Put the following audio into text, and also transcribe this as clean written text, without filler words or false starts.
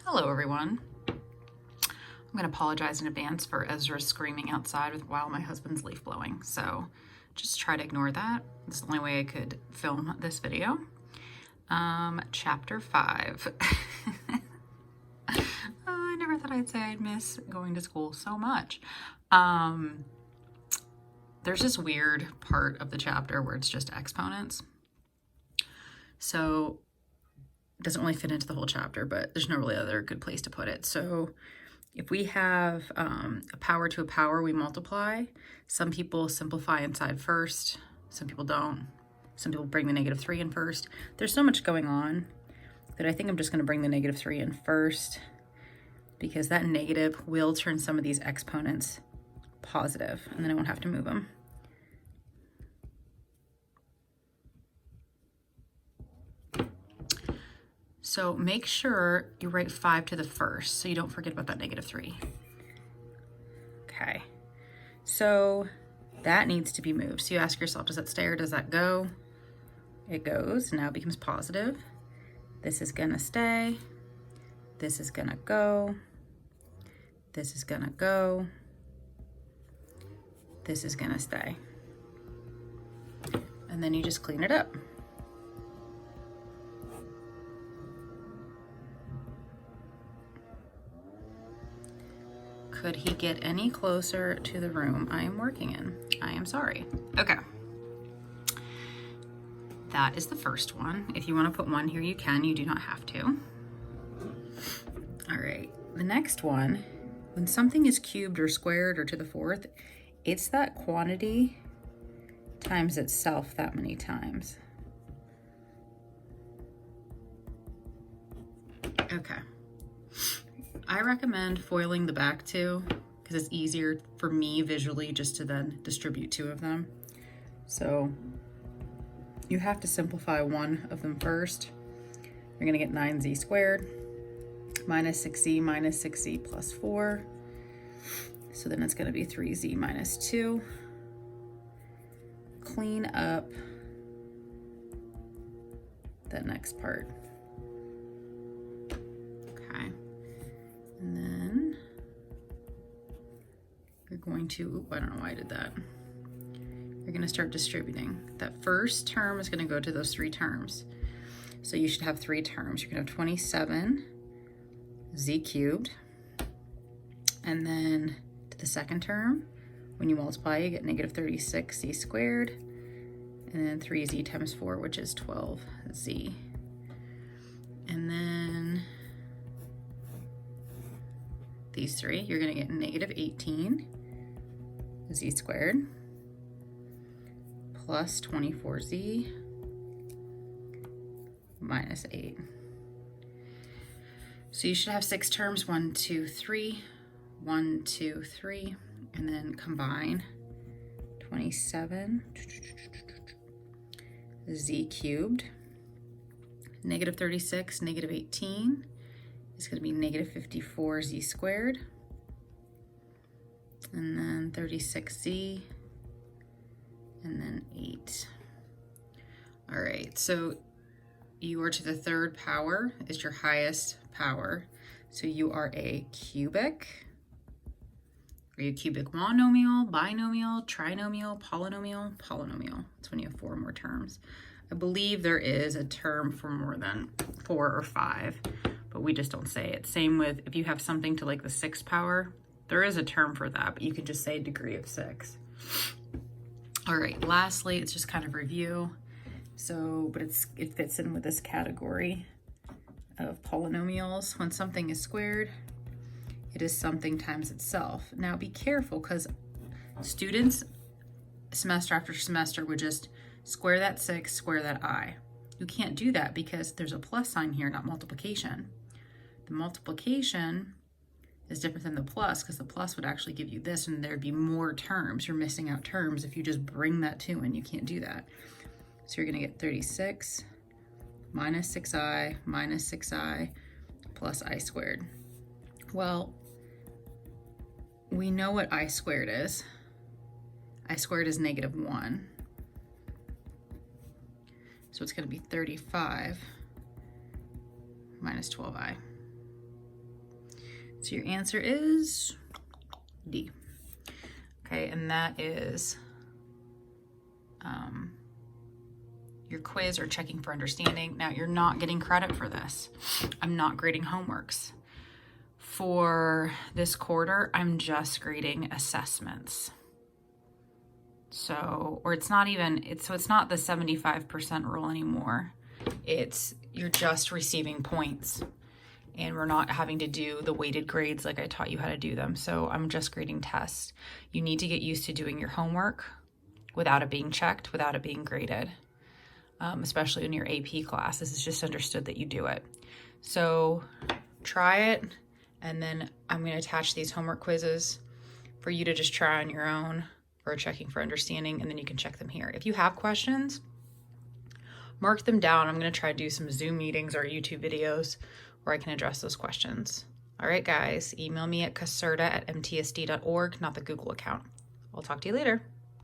Hello everyone. I'm going to apologize in advance for Ezra screaming outside while my husband's leaf blowing, so just try to ignore that. It's the only way I could film this video. Chapter 5. I never thought I'd say I'd miss going to school so much. There's this weird part of the chapter where it's just exponents. So it doesn't really fit into the whole chapter, but there's no really other good place to put it. So if we have a power to a power, we multiply. Some people simplify inside first. Some people don't. Some people bring the -3 in first. There's so much going on that I think I'm just going to bring the -3 in first, because that negative will turn some of these exponents positive, and then I won't have to move them. So make sure you write 5 to the first so you don't forget about that -3. Okay, so that needs to be moved. So you ask yourself, does that stay or does that go? It goes, now it becomes positive. This is gonna stay. This is gonna go. This is gonna go. This is gonna stay. And then you just clean it up. Could he get any closer to the room I am working in? I am sorry. Okay. That is the first one. If you want to put 1 here, you can. You do not have to. All right. The next one, when something is cubed or squared or to the 4th, it's that quantity times itself that many times. Okay. I recommend foiling the back 2 because it's easier for me visually just to then distribute 2 of them. So you have to simplify 1 of them first. You're going to get 9z squared minus 6z plus 4. So then it's going to be 3z minus 2. Clean up that next part. Okay. And then you're going to, I don't know why I did that. You're going to start distributing. That first term is going to go to those 3 terms. So you should have 3 terms. You're going to have 27 z cubed. And then to the second term, when you multiply, you get -36 z squared. And then 3z times 4, which is 12z. And then these 3, you're going to get -18 z squared plus 24z minus 8. So you should have 6 terms, 1, 2, 3, 1, 2, 3, and then combine 27 z cubed, -36, -18 is going to be -54 z squared, and then 36z, and then 8. All right, so you are to the 3rd power is your highest power. So you are a cubic. Are you a cubic monomial, binomial, trinomial, polynomial? Polynomial. That's when you have 4 more terms. I believe there is a term for more than 4 or 5, but we just don't say it. Same with if you have something to like the 6th power, there is a term for that, but you could just say degree of 6. All right, lastly, it's just kind of review. So, but it fits in with this category of polynomials. When something is squared, it is something times itself. Now be careful, because students semester after semester would just square that 6, square that I. You can't do that because there's a plus sign here, not multiplication. The multiplication is different than the plus, because the plus would actually give you this, and there'd be more terms. You're missing out terms if you just bring that 2 in. You can't do that. So you're going to get 36 minus 6i minus 6i plus I squared. Well, we know what I squared is. I squared is -1. So it's going to be 35 minus 12i. So your answer is D. Okay, and that is your quiz or checking for understanding. Now, you're not getting credit for this. I'm not grading homeworks. For this quarter, I'm just grading assessments. So, or it's not even, so it's not the 75% rule anymore. You're just receiving points, and we're not having to do the weighted grades like I taught you how to do them. So I'm just grading tests. You need to get used to doing your homework without it being checked, without it being graded, especially in your AP class. This is just understood that you do it. So try it, and then I'm going to attach these homework quizzes for you to just try on your own or checking for understanding, and then you can check them here. If you have questions, mark them down. I'm going to try to do some Zoom meetings or YouTube videos where I can address those questions. All right, guys, email me at caserta@mtsd.org, not the Google account. I'll talk to you later.